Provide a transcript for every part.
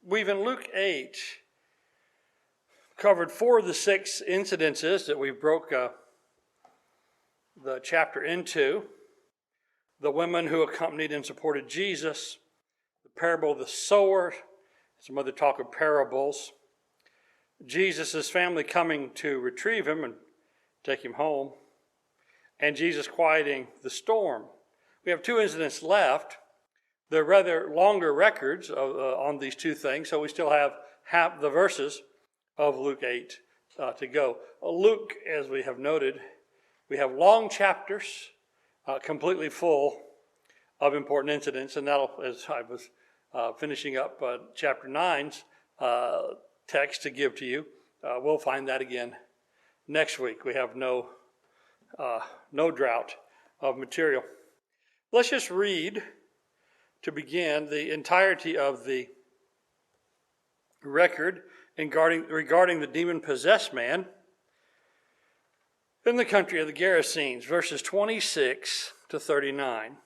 We've in Luke 8 covered 4 of the 6 incidences that we broke the chapter into. The women who accompanied and supported Jesus, the parable of the sower, some other talk of parables, Jesus' family coming to retrieve him and take him home, and Jesus quieting the storm. We have 2 incidents left. They're rather longer records on these 2 things, so we still have half the verses of Luke 8 to go. Luke, as we have noted, we have long chapters, completely full of important incidents, and that'll, as I was finishing up chapter 9's text to give to you, we'll find that again next week. We have no drought of material. Let's just read, to begin, the entirety of the record regarding the demon-possessed man in the country of the Gadarenes, verses 26 to 39.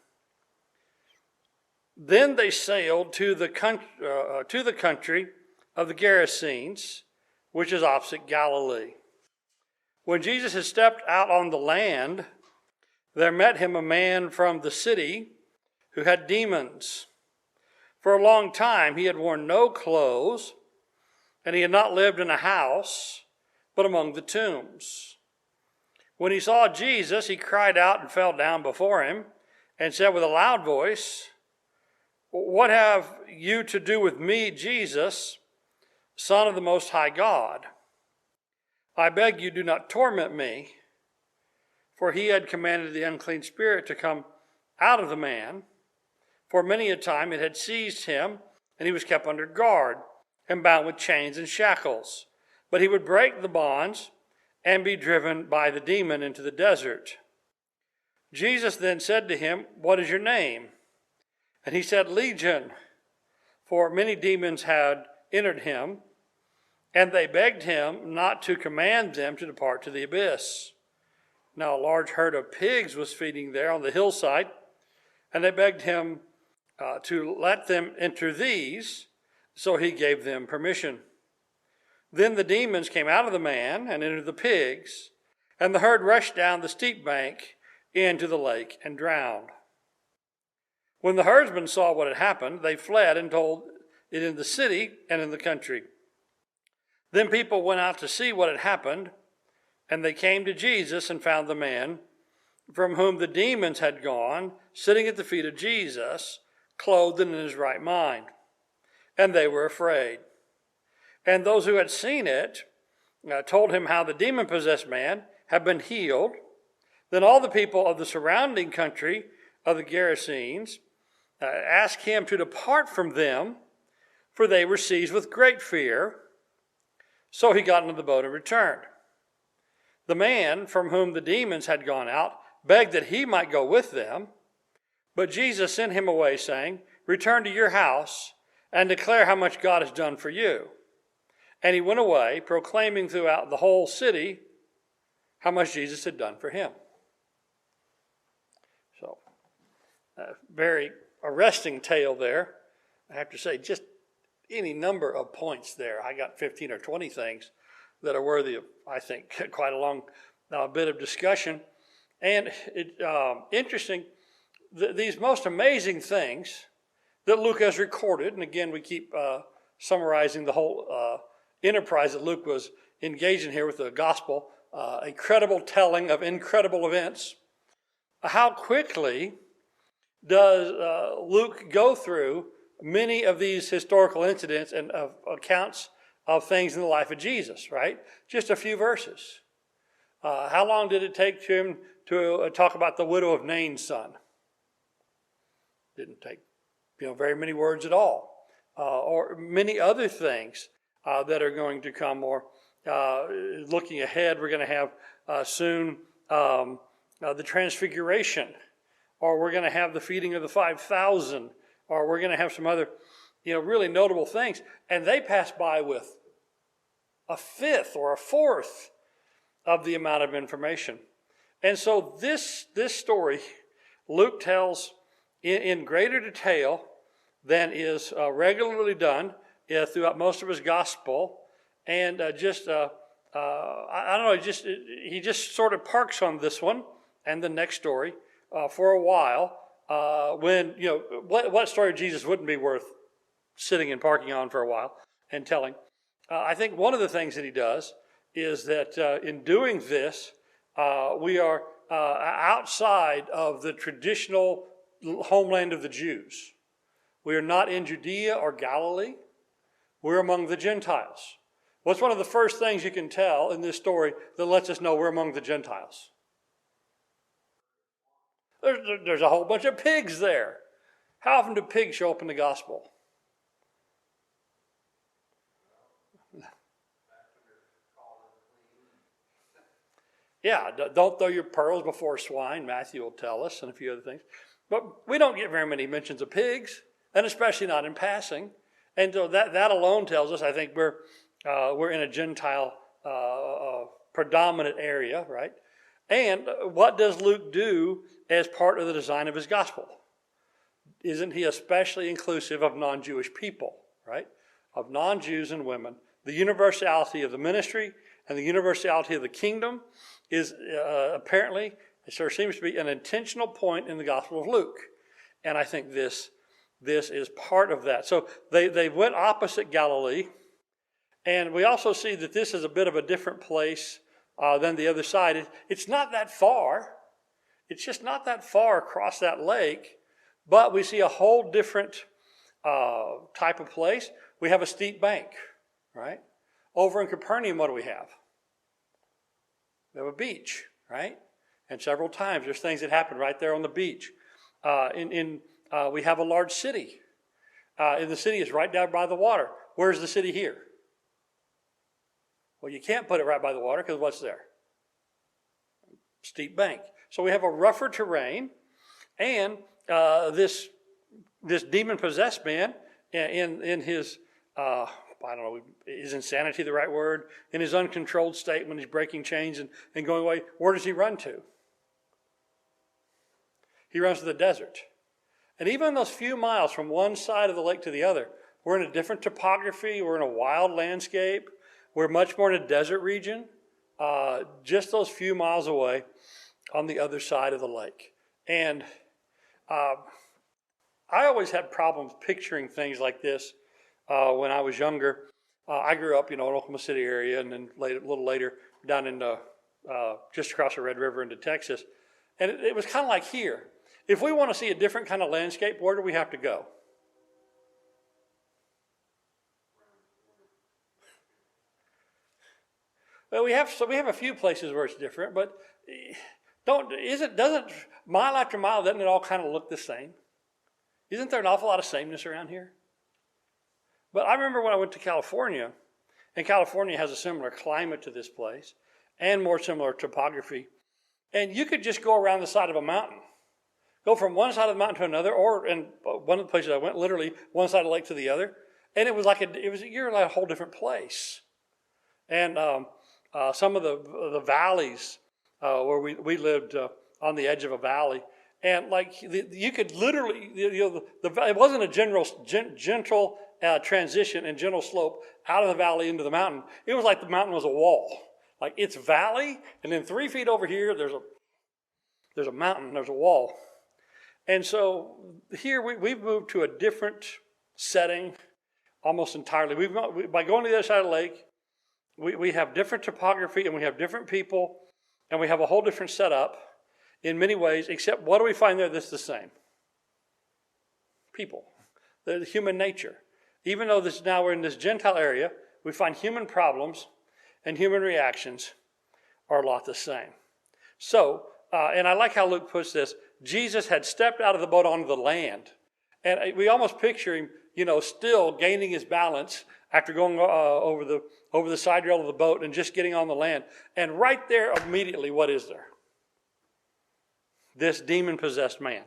Then they sailed to the country of the Gadarenes, which is opposite Galilee. When Jesus had stepped out on the land, there met him a man from the city who had demons. For a long time he had worn no clothes, and he had not lived in a house, but among the tombs. When he saw Jesus, he cried out and fell down before him, and said with a loud voice, "What have you to do with me, Jesus, Son of the Most High God? I beg you, do not torment me." For he had commanded the unclean spirit to come out of the man. For many a time it had seized him, and he was kept under guard and bound with chains and shackles. But he would break the bonds and be driven by the demon into the desert. Jesus then said to him, "What is your name?" And he said, "Legion," for many demons had entered him, and they begged him not to command them to depart to the abyss. Now a large herd of pigs was feeding there on the hillside, and they begged him to let them enter these, so he gave them permission. Then the demons came out of the man and entered the pigs, and the herd rushed down the steep bank into the lake and drowned. When the herdsmen saw what had happened, they fled and told it in the city and in the country. Then people went out to see what had happened, and they came to Jesus and found the man from whom the demons had gone, sitting at the feet of Jesus, clothed and in his right mind. And they were afraid. And those who had seen it told him how the demon-possessed man had been healed. Then all the people of the surrounding country of the Gadarenes asked him to depart from them, for they were seized with great fear. So he got into the boat and returned. The man from whom the demons had gone out begged that he might go with them, but Jesus sent him away, saying, "Return to your house and declare how much God has done for you." And he went away, proclaiming throughout the whole city how much Jesus had done for him. So, a very arresting tale there. I have to say, just any number of points there. I got 15 or 20 things that are worthy of, I think, quite a long bit of discussion. And interesting, these most amazing things that Luke has recorded, and again, we keep summarizing the whole enterprise that Luke was engaged in here with the gospel, a credible telling of incredible events. How quickly does Luke go through many of these historical incidents and accounts of things in the life of Jesus, right? Just a few verses. How long did it take him to talk about the widow of Nain's son? Didn't take very many words at all. Or many other things that are going to come, or looking ahead, we're going to have soon the transfiguration, or we're going to have the feeding of the 5,000, or we're going to have some other really notable things. And they pass by with a fifth or a fourth of the amount of information. And so this story, Luke tells in greater detail than is regularly done throughout most of his gospel, and I don't know, he just sort of parks on this one and the next story for a while. When what story of Jesus wouldn't be worth sitting and parking on for a while and telling? I think one of the things that he does is that in doing this, we are outside of the traditional homeland of the Jews. We are not in Judea or Galilee. We're among the Gentiles. What's one of the first things you can tell in this story that lets us know we're among the Gentiles? There's a whole bunch of pigs there. How often do pigs show up in the gospel? Yeah, don't throw your pearls before swine, Matthew will tell us, and a few other things. But we don't get very many mentions of pigs, and especially not in passing. And so that alone tells us, I think, we're in a Gentile predominant area, right? And what does Luke do as part of the design of his gospel? Isn't he especially inclusive of non-Jewish people, right? Of non-Jews and women. The universality of the ministry and the universality of the kingdom is apparently, there seems to be an intentional point in the Gospel of Luke. And I think this is part of that. So they went opposite Galilee. And we also see that this is a bit of a different place than the other side. It's not that far. It's just not that far across that lake. But we see a whole different type of place. We have a steep bank, right? Over in Capernaum, what do we have? We have a beach, right? And several times there's things that happen right there on the beach. We have a large city. And the city is right down by the water. Where's the city here? Well, you can't put it right by the water because what's there? Steep bank. So we have a rougher terrain, and this demon-possessed man in his I don't know, is insanity the right word? In his uncontrolled state when he's breaking chains and going away, where does he run to? He runs to the desert. And even those few miles from one side of the lake to the other, we're in a different topography, we're in a wild landscape, we're much more in a desert region, just those few miles away on the other side of the lake. And I always had problems picturing things like this when I was younger. I grew up, in Oklahoma City area, and then a little later down in just across the Red River into Texas. And it was kind of like here. If we want to see a different kind of landscape, where do we have to go? Well, we have a few places where it's different, but doesn't mile after mile, doesn't it all kind of look the same? Isn't there an awful lot of sameness around here? But I remember when I went to California, and California has a similar climate to this place and more similar topography, and you could just go around the side of a mountain, go from one side of the mountain to another, or in one of the places I went, literally one side of the lake to the other, and you're like a whole different place. And some of the valleys where we lived on the edge of a valley, and like you could literally, it wasn't a gentle transition and gentle slope out of the valley into the mountain. It was like the mountain was a wall. Like it's valley, and then 3 feet over here, there's a mountain, there's a wall. And so here we've moved to a different setting almost entirely. By going to the other side of the lake, we have different topography, and we have different people, and we have a whole different setup in many ways, except what do we find there that's the same? People. The human nature. Even though now we're in this Gentile area, we find human problems and human reactions are a lot the same. So, and I like how Luke puts this, Jesus had stepped out of the boat onto the land. And we almost picture him, still gaining his balance after going over the side rail of the boat and just getting on the land. And right there, immediately, what is there? This demon-possessed man.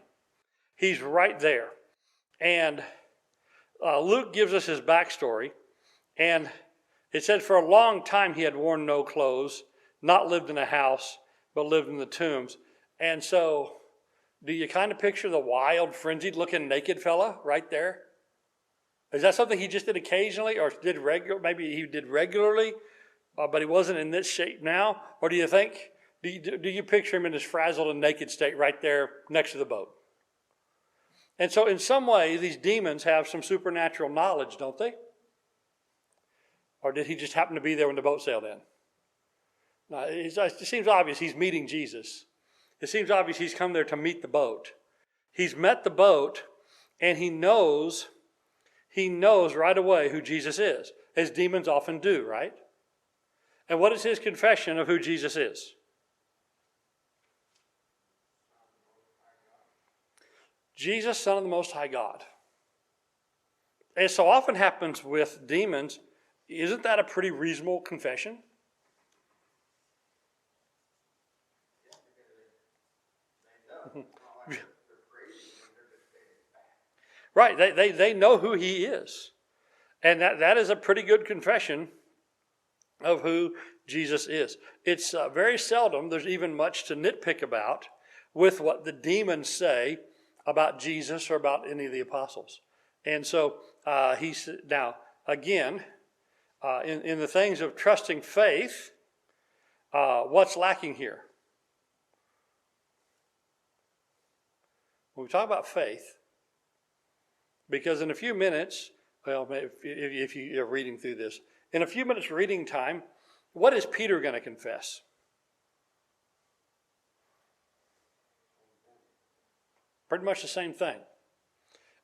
He's right there. And Luke gives us his backstory. And it said for a long time he had worn no clothes, not lived in a house, but lived in the tombs. And so, do you kind of picture the wild, frenzied-looking naked fella right there? Is that something he just did occasionally, or did regular? Maybe he did regularly, but he wasn't in this shape now? Or do you think, do you picture him in his frazzled and naked state right there next to the boat? And so in some way, these demons have some supernatural knowledge, don't they? Or did he just happen to be there when the boat sailed in? No, it seems obvious he's meeting Jesus. It seems obvious he's come there to meet the boat. He's met the boat, and he knows right away who Jesus is, as demons often do, right? And what is his confession of who Jesus is? Jesus, Son of the Most High God. As so often happens with demons, isn't that a pretty reasonable confession? Right, they know who he is. And that is a pretty good confession of who Jesus is. It's very seldom there's even much to nitpick about with what the demons say about Jesus or about any of the apostles. And so now, again, in the things of trusting faith, what's lacking here? When we talk about faith, because in a few minutes, well, if you're reading through this, in a few minutes reading time, what is Peter going to confess? Pretty much the same thing.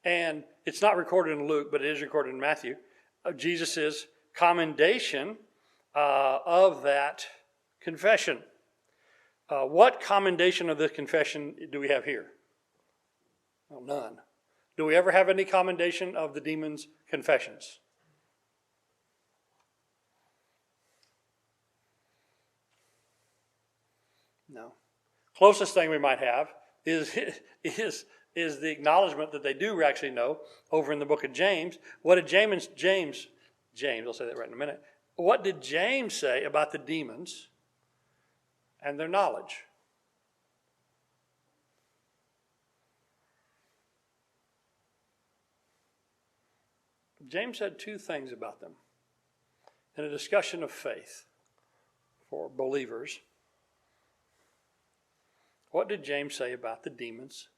And it's not recorded in Luke, but it is recorded in Matthew. Jesus' commendation of that confession. What commendation of this confession do we have here? Well, none. Do we ever have any commendation of the demons' confessions? No. Closest thing we might have is the acknowledgement that they do actually know over in the book of James. What did James, I'll say that right in a minute. What did James say about the demons and their knowledge? James said two things about them in a discussion of faith for believers. What did James say about the demons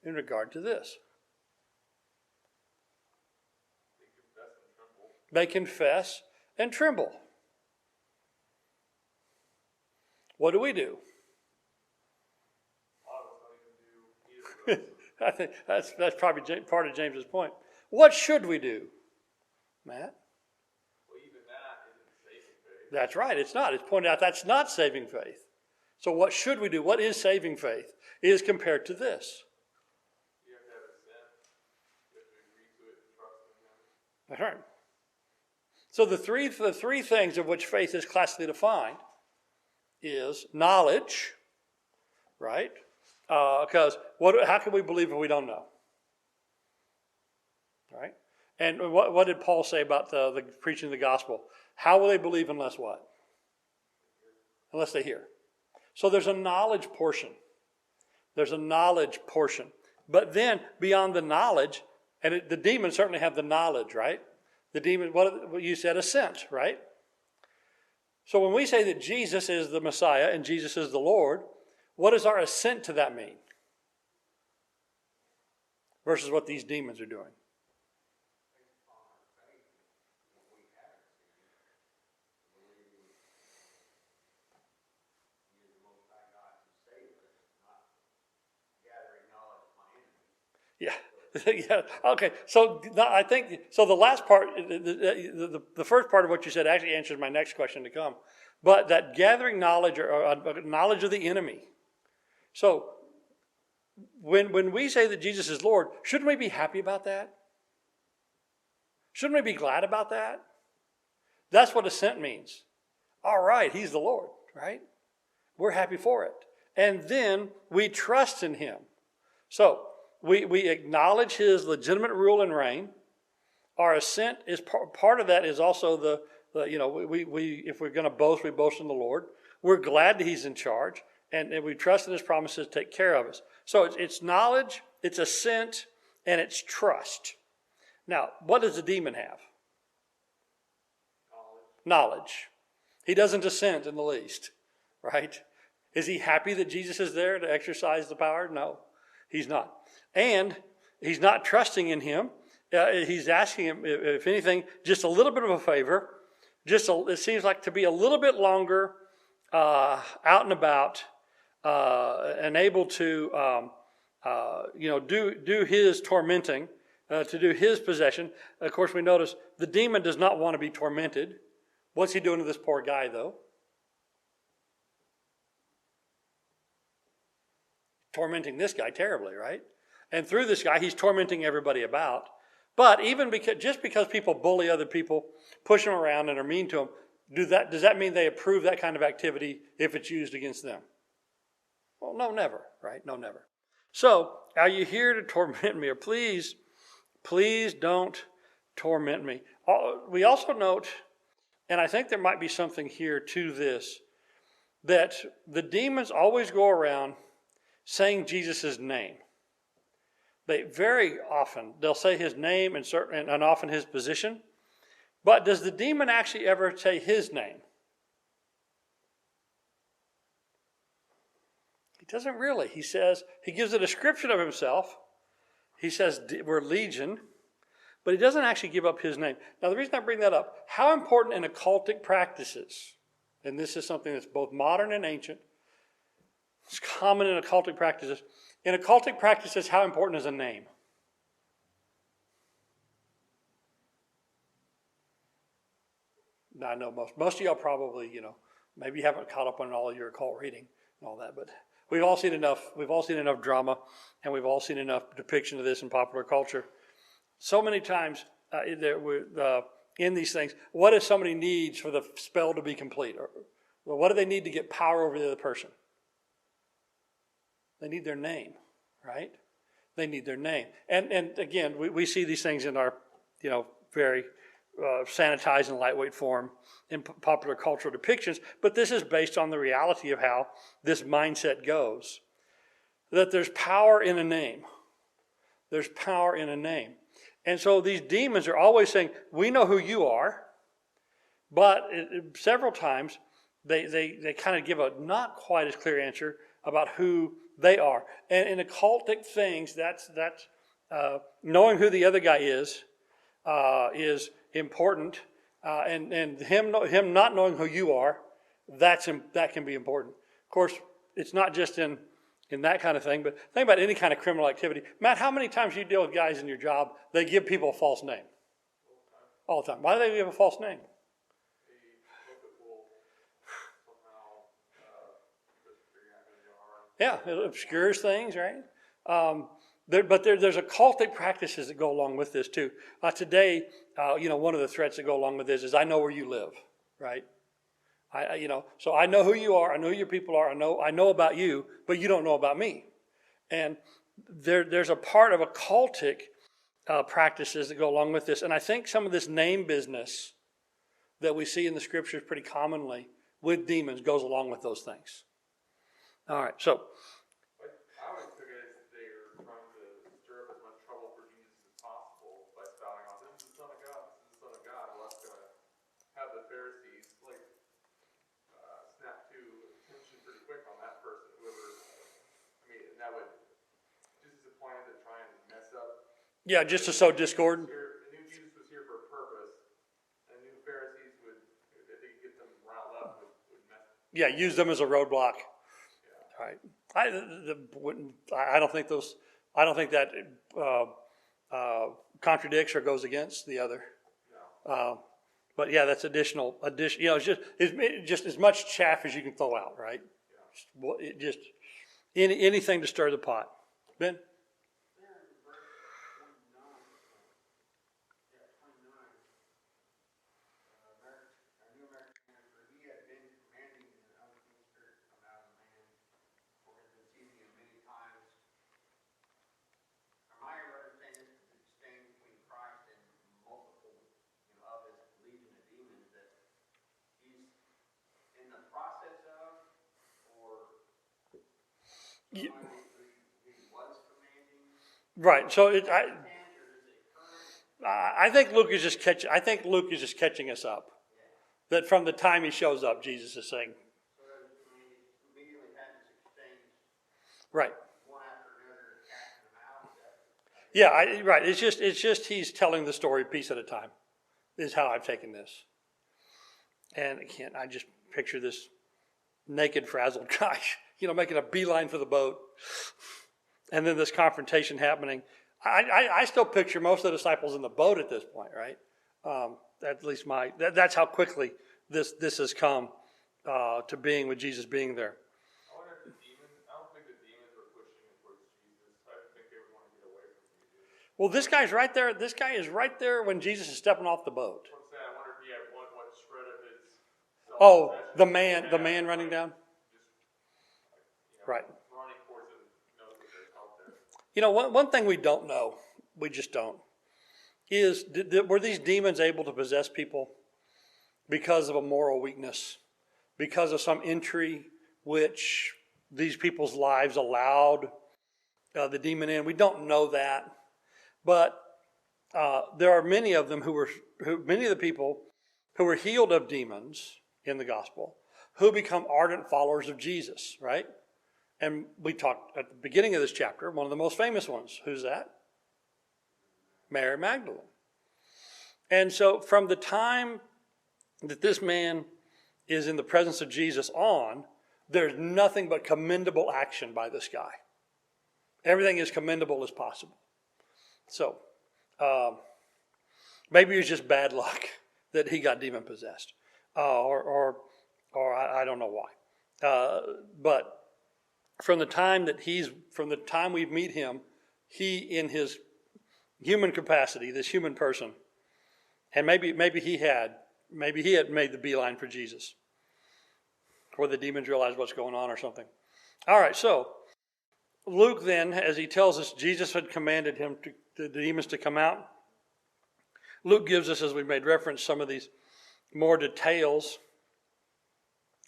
in regard to this? They confess and tremble. What do we do? I think that's probably part of James's point. What should we do, Matt? Well, even that isn't saving faith. That's right. It's not. It's pointed out that's not saving faith. So what should we do? What is saving faith? It is compared to this. You have to have a sense. You have to agree to it and trust in him. That's right. So the three things of which faith is classically defined is knowledge, right? Because how can we believe if we don't know? Right? And what did Paul say about the preaching of the gospel? How will they believe unless what? Unless they hear. So there's a knowledge portion. There's a knowledge portion. But then beyond the knowledge, and the demons certainly have the knowledge, right? The demon, what you said, assent, right? So when we say that Jesus is the Messiah and Jesus is the Lord, what does our assent to that mean? Versus what these demons are doing. Yeah. Yeah. Okay. So I think so. The last part, the first part of what you said, actually answers my next question to come. But that gathering knowledge or knowledge of the enemy. So when we say that Jesus is Lord, shouldn't we be happy about that? Shouldn't we be glad about that? That's what assent means. All right, he's the Lord, right? We're happy for it. And then we trust in him. So we acknowledge his legitimate rule and reign. Our assent is part of that is also we if we're going to boast, we boast in the Lord. We're glad that he's in charge, and we trust in his promises to take care of us. So it's knowledge, it's assent, and it's trust. Now, what does the demon have? Knowledge. Knowledge. He doesn't dissent in the least, right? Is he happy that Jesus is there to exercise the power? No, he's not. And he's not trusting in him. He's asking him, if anything, just a little bit of a favor. It seems like to be a little bit longer out and about and able to, do his tormenting, to do his possession. Of course, we notice the demon does not want to be tormented. What's he doing to this poor guy, though? Tormenting this guy terribly, right? And through this guy, he's tormenting everybody about. But even just because people bully other people, push them around and are mean to them, does that mean they approve that kind of activity if it's used against them? Well, no, never, right? No, never. So, are you here to torment me? Or please don't torment me. We also note, and I think there might be something here to this, that the demons always go around saying Jesus' name. They'll say his name and often his position. But does the demon actually ever say his name? He doesn't really. He gives a description of himself. He says we're legion, but he doesn't actually give up his name. Now, the reason I bring that up, how important in occultic practices, and this is something that's both modern and ancient, it's common in occultic practices. In occultic practices, how important is a name? Now, I know most of y'all probably, maybe you haven't caught up on all your occult reading and all that, but we've all seen enough drama, and we've all seen enough depiction of this in popular culture. So many times in these things, what if somebody needs for the spell to be complete? Or what do they need to get power over the other person? They need their name, right? They need their name. And again, we see these things in our, very sanitized and lightweight form in popular cultural depictions, but this is based on the reality of how this mindset goes. That there's power in a name. There's power in a name. And so these demons are always saying, we know who you are, but several times they kind of give a not quite as clear answer about who they are. And in occultic things, that's knowing who the other guy is important. And him not knowing who you are, that can be important. Of course, it's not just in that kind of thing, but think about any kind of criminal activity. Matt, how many times you deal with guys in your job, they give people a false name? All the time. Why do they give a false name? Yeah, it obscures things, right? But there's occultic practices that go along with this too. Today, one of the threats that go along with this is I know where you live, right? So I know who you are. I know who your people are. I know about you, but you don't know about me. And there's a part of occultic practices that go along with this. And I think some of this name business that we see in the scriptures pretty commonly with demons goes along with those things. All right, so. I always took it as they were trying to stir up as much trouble for Jesus as possible by spouting on, this is the Son of God, this is the Son of God. Well, that's going to have the Pharisees snap to attention pretty quick on that person, and that would, just as a plan to try and mess up. Yeah, just to sow discord. They knew Jesus was here for a purpose, and knew Pharisees would, if they could get them riled up, would mess. Yeah, use them as a roadblock. Right. I don't think that contradicts or goes against the other. No. But yeah, that's additional. It's just as much chaff as you can throw out, right? Yeah. Just anything to stir the pot. Ben. Right. So I think Luke is just catching us up. That from the time he shows up, Jesus is saying, So that we immediately had this exchange, right. one after another, casting them out. Yeah, right. It's just he's telling the story piece at a time. Is how I've taken this. And again, I just picture this naked, frazzled guy, making a beeline for the boat, and then this confrontation happening. I still picture most of the disciples in the boat at this point, right? At least that's how quickly this has come to being with Jesus being there. I wonder if I don't think the demons were pushing it towards Jesus. I think they would want to get away from Jesus. Well, this guy's right there. This guy is right there when Jesus is stepping off the boat. What's that? I wonder if he had what shred of his Oh, self-possession the man running down. Just Right. running towards him, knows that there's help there. One thing we don't know, we just don't, is were these demons able to possess people because of a moral weakness, because of some entry which these people's lives allowed the demon in? We don't know that, but there are many of them many of the people who were healed of demons in the gospel, who become ardent followers of Jesus, right? And we talked at the beginning of this chapter, one of the most famous ones. Who's that? Mary Magdalene. And so from the time that this man is in the presence of Jesus on, there's nothing but commendable action by this guy. Everything is commendable as possible. So maybe it was just bad luck that he got demon possessed, or I don't know why. But from the time we meet him, he in his human capacity, this human person, and maybe he had made the beeline for Jesus, or the demons realized what's going on or something. All right, so Luke then, as he tells us, Jesus had commanded the demons to come out. Luke gives us, as we made reference, some of these more details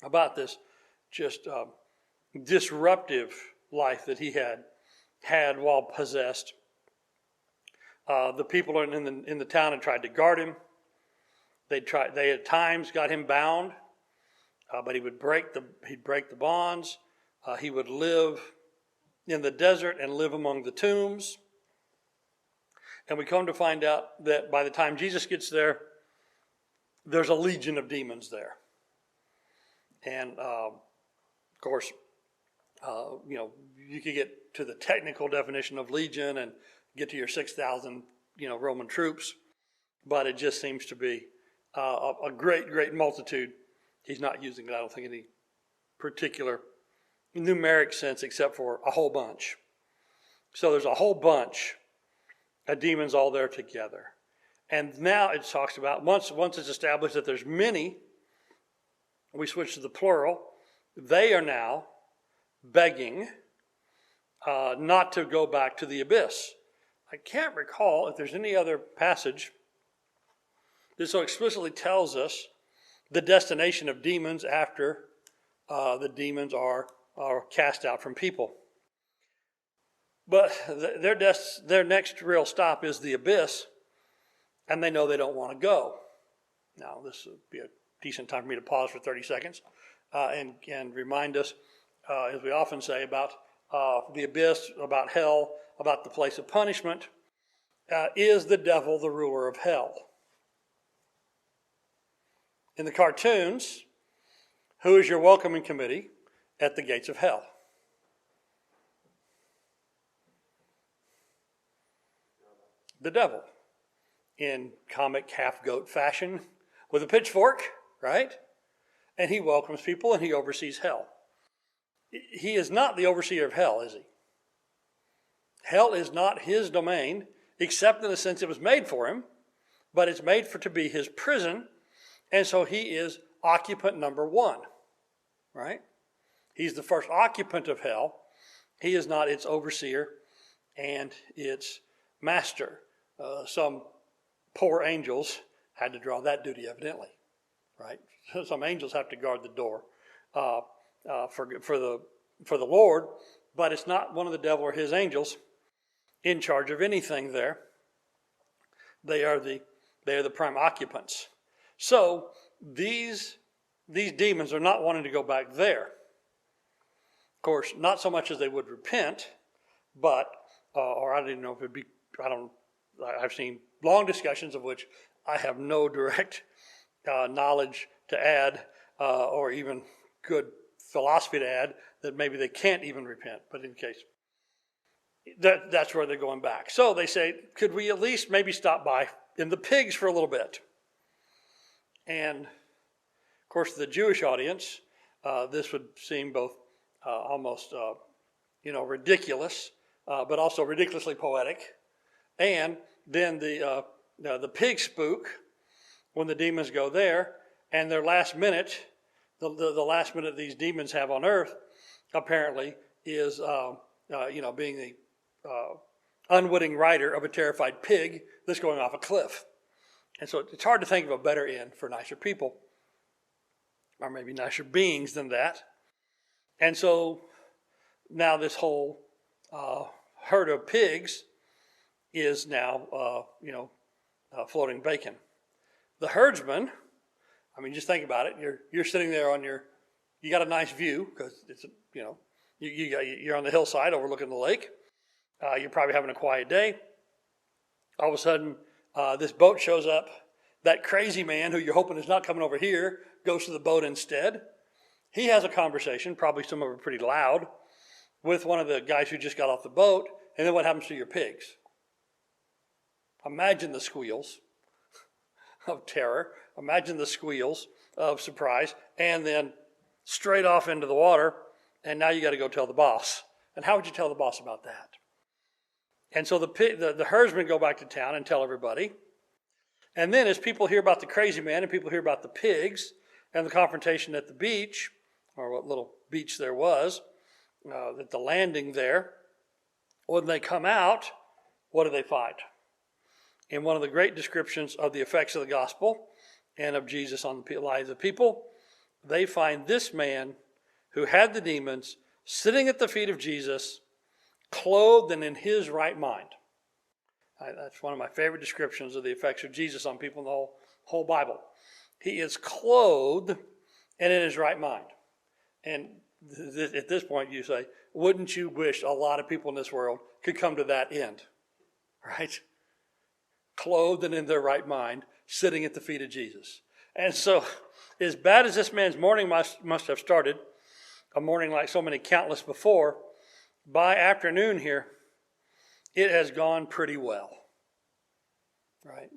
about this just disruptive life that he had while possessed. The people in the town had tried to guard him. They at times got him bound, but he'd break the bonds. He would live in the desert and live among the tombs. And we come to find out that by the time Jesus gets there, there's a legion of demons there. And of course, you could get to the technical definition of legion and get to your 6,000, Roman troops, but it just seems to be a great multitude. He's not using it, I don't think, in any particular numeric sense, except for a whole bunch. So there's a whole bunch of demons all there together. And now it talks about, once it's established that there's many, we switch to the plural. They are now begging not to go back to the abyss. I can't recall if there's any other passage that so explicitly tells us the destination of demons after the demons are cast out from people. But their next real stop is the abyss, and they know they don't want to go. Now, this would be a decent time for me to pause for 30 seconds and remind us, as we often say, about the abyss, about hell, about the place of punishment. Is the devil the ruler of hell? In the cartoons, who is your welcoming committee at the gates of hell? The devil, in comic half-goat fashion, with a pitchfork, right? And he welcomes people and he oversees hell. He is not the overseer of hell, is he? Hell is not his domain, except in the sense it was made for him, but it's made to be his prison, and so he is occupant number one, right? He's the first occupant of hell. He is not its overseer and its master. Some poor angels had to draw that duty, evidently, right? Some angels have to guard the door for the Lord, but it's not one of the devil or his angels in charge of anything there. They are the prime occupants. So these demons are not wanting to go back there. Of course, not so much as they would repent, but or I don't even know if it'd be. I've seen long discussions of which I have no direct knowledge to add, or even good philosophy to add, that maybe they can't even repent. But in case, that's where they're going back. So they say, could we at least maybe stop by in the pigs for a little bit? And of course, the Jewish audience, this would seem both almost ridiculous, but also ridiculously poetic. And then the pig spook, when the demons go there, and their last minute, the last minute these demons have on earth, apparently, is being the unwitting rider of a terrified pig that's going off a cliff. And so it's hard to think of a better end for nicer people, or maybe nicer beings than that. And so now this whole herd of pigs is now, floating bacon. The herdsman, just think about it. You're sitting there you got a nice view because it's, you're on the hillside overlooking the lake. You're probably having a quiet day. All of a sudden, this boat shows up. That crazy man who you're hoping is not coming over here goes to the boat instead. He has a conversation, probably some of it pretty loud, with one of the guys who just got off the boat. And then what happens to your pigs? Imagine the squeals of terror. Imagine the squeals of surprise. And then straight off into the water. And now you got to go tell the boss. And how would you tell the boss about that? And so the herdsmen go back to town and tell everybody. And then as people hear about the crazy man and people hear about the pigs and the confrontation at the beach, or what little beach there was, at the landing there, when they come out, what do they find? In one of the great descriptions of the effects of the gospel and of Jesus on the lives of people, they find this man who had the demons sitting at the feet of Jesus, clothed and in his right mind. That's one of my favorite descriptions of the effects of Jesus on people in the whole Bible. He is clothed and in his right mind. And at this point you say, wouldn't you wish a lot of people in this world could come to that end? Right? Clothed and in their right mind, sitting at the feet of Jesus. And so, as bad as this man's morning must have started, a morning like so many countless before, by afternoon here, it has gone pretty well. Right?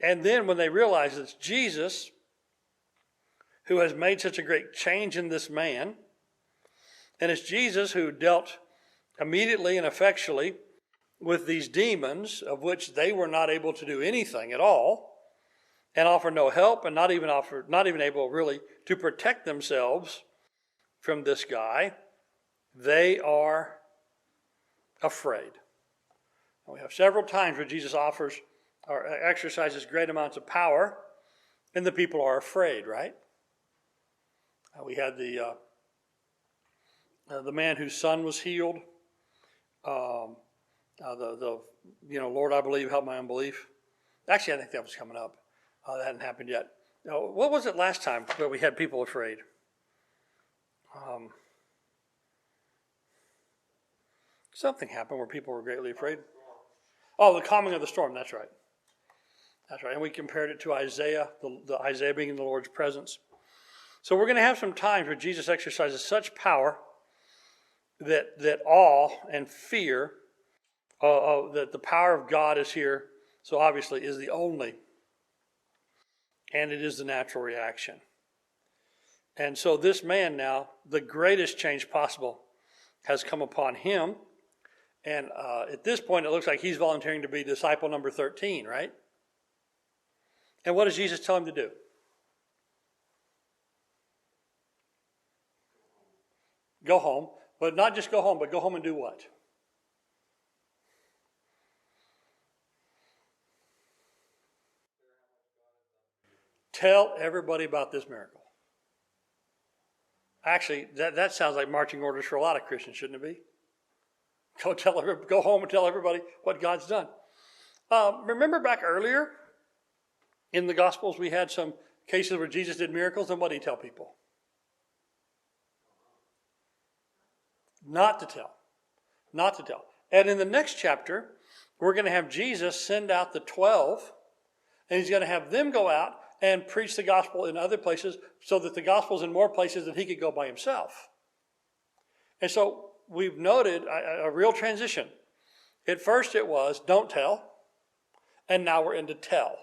And then when they realize it's Jesus who has made such a great change in this man, and it's Jesus who dealt immediately and effectually with these demons, of which they were not able to do anything at all, and offered no help, and not even able really to protect themselves from this guy, they are afraid. And we have several times where Jesus offers or exercises great amounts of power, and the people are afraid, right? We had the man whose son was healed. Lord, I believe, help my unbelief. Actually, I think that was coming up. That hadn't happened yet. What was it last time where we had people afraid? Something happened where people were greatly afraid. Oh, the calming of the storm. That's right. That's right. And we compared it to Isaiah, the Isaiah being in the Lord's presence. So we're going to have some times where Jesus exercises such power that awe and fear, that the power of God is here, so obviously is the only, and it is the natural reaction. And so this man now, the greatest change possible has come upon him. And at this point, it looks like he's volunteering to be disciple number 13, right? And what does Jesus tell him to do? Go home. But not just go home, but go home and do what? Tell everybody about this miracle. Actually, that sounds like marching orders for a lot of Christians, shouldn't it be? Go home and tell everybody what God's done. Remember back earlier in the Gospels, we had some cases where Jesus did miracles, and what did he tell people? Not to tell. Not to tell. And in the next chapter, we're going to have Jesus send out the 12, and he's going to have them go out and preach the gospel in other places so that the gospel's in more places than he could go by himself. And so we've noted a real transition. At first it was, don't tell, and now we're into tell.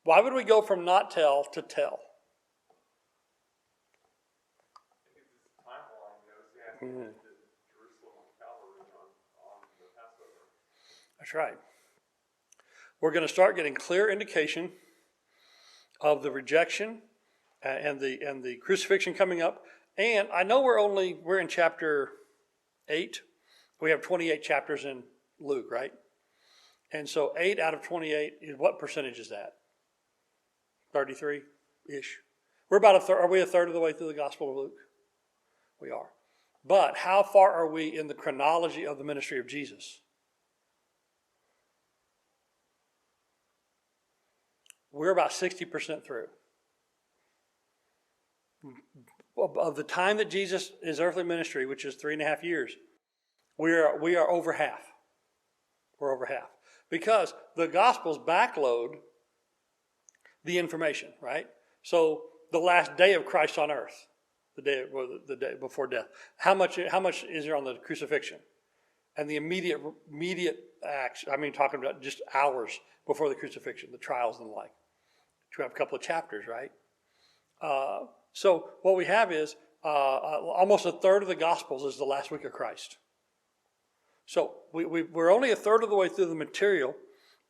Why would we go from not tell to tell? I think it's this timeline, you know, it's the Jerusalem Calvary on the Passover. That's right. We're going to start getting clear indication of the rejection and the crucifixion coming up. And I know we're in chapter 8. We have 28 chapters in Luke, right? And so 8 out of 28 is what percentage is that? 33-ish. We're about a third. Are we a third of the way through the Gospel of Luke? We are. But how far are we in the chronology of the ministry of Jesus? We're about 60% through. Of the time that Jesus, his earthly ministry, which is 3.5 years, we are over half. We're over half. Because the Gospels backload the information, right? So the last day of Christ on earth, the day before death, how much is there on the crucifixion? And the immediate acts, I mean talking about just hours before the crucifixion, the trials and the like. We have a couple of chapters, right? So what we have is almost a third of the Gospels is the last week of Christ. So we're only a third of the way through the material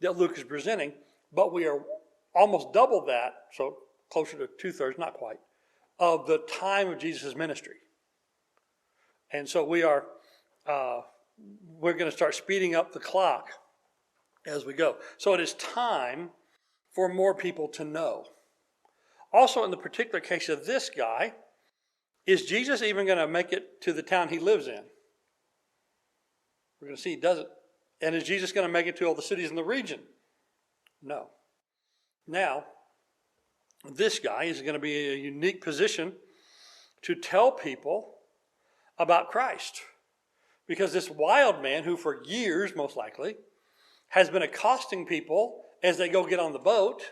that Luke is presenting, but we are almost double that, so closer to 2/3, not quite, of the time of Jesus' ministry. And so we're going to start speeding up the clock as we go. So it is time for more people to know. Also, in the particular case of this guy, is Jesus even going to make it to the town he lives in? We're going to see he doesn't. And is Jesus going to make it to all the cities in the region? No. Now, this guy is going to be in a unique position to tell people about Christ. Because this wild man, who for years, most likely, has been accosting people as they go get on the boat.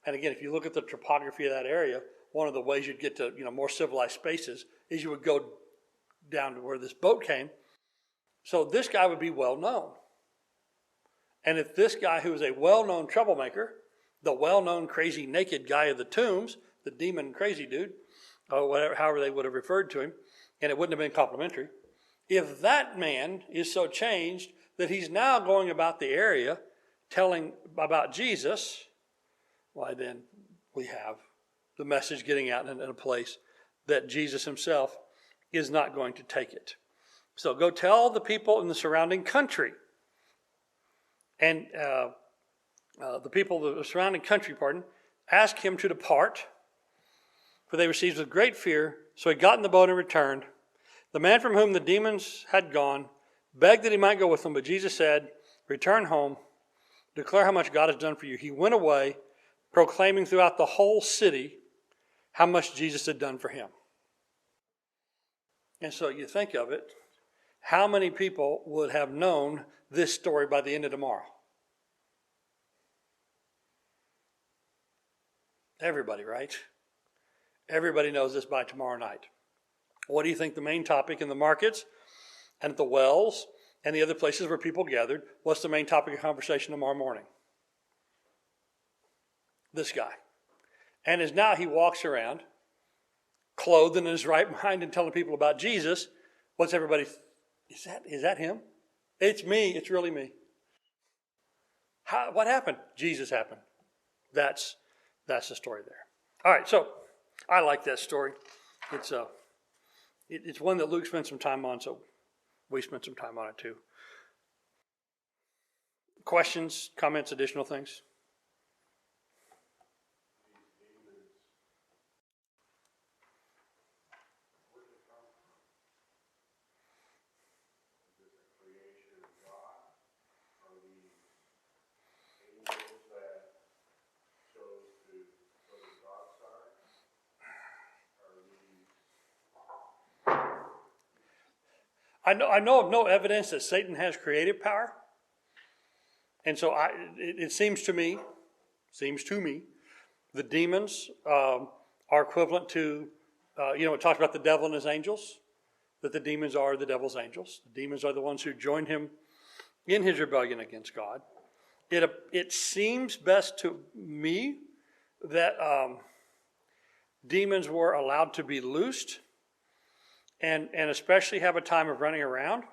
And again, if you look at the topography of that area, one of the ways you'd get to more civilized spaces is you would go down to where this boat came. So this guy would be well known. And if this guy, who is a well-known troublemaker, the well-known crazy naked guy of the tombs, the demon crazy dude, or whatever, however they would have referred to him, and it wouldn't have been complimentary, if that man is so changed that he's now going about the area telling about Jesus, why then we have the message getting out in a place that Jesus himself is not going to take it. So go tell the people in the surrounding country. And the people of the surrounding country, asked him to depart, for they received with great fear. So he got in the boat and returned. The man from whom the demons had gone begged that he might go with them, but Jesus said, "Return home, declare how much God has done for you." He went away, proclaiming throughout the whole city how much Jesus had done for him. And so you think of it, how many people would have known this story by the end of tomorrow? Everybody, right? Everybody knows this by tomorrow night. What do you think the main topic in the markets and at the wells and the other places where people gathered, what's the main topic of conversation tomorrow morning? This guy. And as now he walks around, clothed and in his right mind and telling people about Jesus, what's everybody, is that him? It's me, it's really me. What happened? Jesus happened. That's the story there. All right, so I like that story. It's one that Luke spent some time on, so we spent some time on it too. Questions, comments, additional things? I know of no evidence that Satan has creative power. And so it seems to me, the demons are equivalent to, it talks about the devil and his angels, that the demons are the devil's angels. The demons are the ones who joined him in his rebellion against God. It seems best to me that demons were allowed to be loosed and especially have a time of running around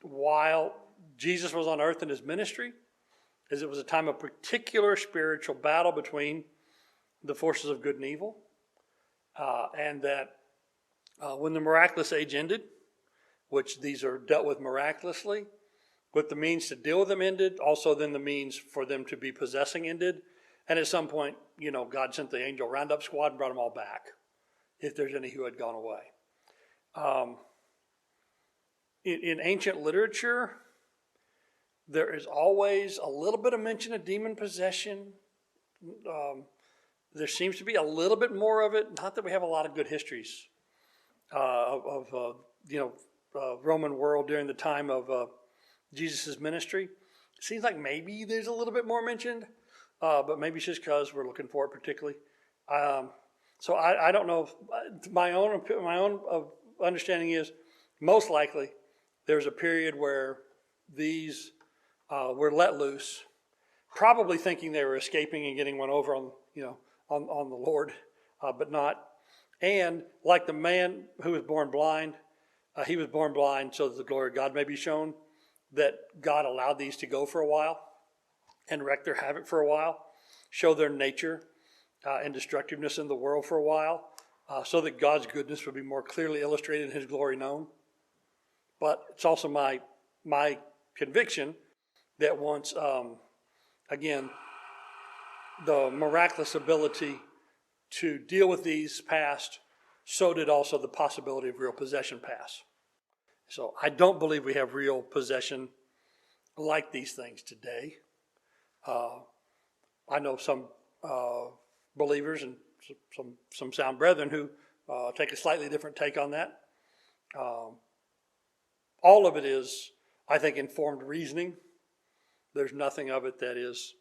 while Jesus was on earth in his ministry, as it was a time of particular spiritual battle between the forces of good and evil, and that when the miraculous age ended, which these are dealt with miraculously, with the means to deal with them ended, also then the means for them to be possessing ended, and at some point, God sent the angel roundup squad and brought them all back, if there's any who had gone away. In ancient literature, there is always a little bit of mention of demon possession. There seems to be a little bit more of it. Not that we have a lot of good histories of Roman world during the time of Jesus' ministry. It seems like maybe there's a little bit more mentioned, but maybe it's just because we're looking for it particularly. So I don't know. My own understanding is most likely there's a period where these were let loose, probably thinking they were escaping and getting one over on the Lord, but not. And like the man who was born blind, he was born blind so that the glory of God may be shown. That God allowed these to go for a while and wreak their havoc for a while, show their nature and destructiveness in the world for a while, so that God's goodness would be more clearly illustrated and his glory known. But it's also my conviction that once, again, the miraculous ability to deal with these passed, so did also the possibility of real possession pass. So I don't believe we have real possession like these things today. I know some believers and some sound brethren who take a slightly different take on that. All of it is, I think, informed reasoning. There's nothing of it that is,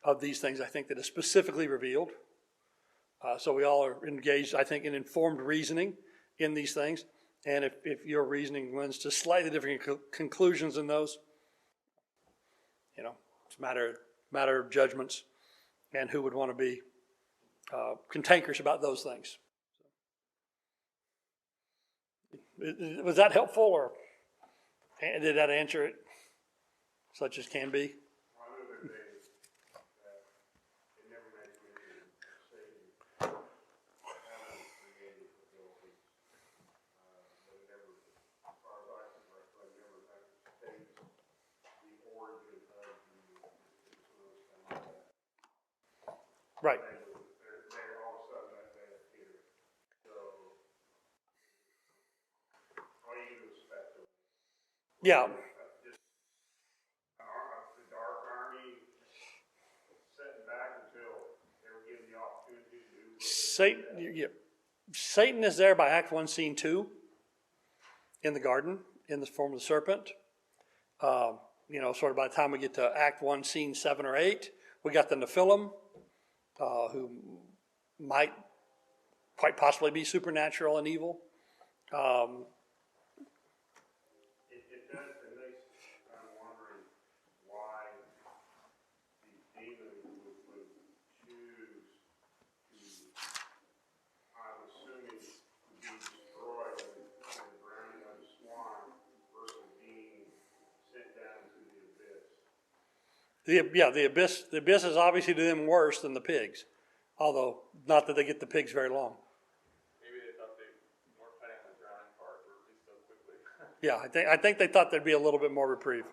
of these things, I think, that is specifically revealed. So we all are engaged, I think, in informed reasoning in these things. And if your reasoning lends to slightly different conclusions than those, it's a matter of judgments and who would want to be cantankerous about those things. Was that helpful, or did that answer it such as can be? Right. Yeah. The dark army setting back until they were given the opportunity to do Satan is there by Act 1, Scene 2 in the garden in the form of the serpent. Sort of by the time we get to Act 1, Scene 7 or 8, we got the Nephilim, who might quite possibly be supernatural and evil. It does, it makes I'm wondering why these demons would choose to, I'm assuming, to be destroyed and drowning of the swan versus being sent down to the abyss. The abyss is obviously to them worse than the pigs, although not that they get the pigs very long. Maybe they thought they weren't planning on the drowning part, or at least so quickly. Yeah, I think they thought there'd be a little bit more reprieve.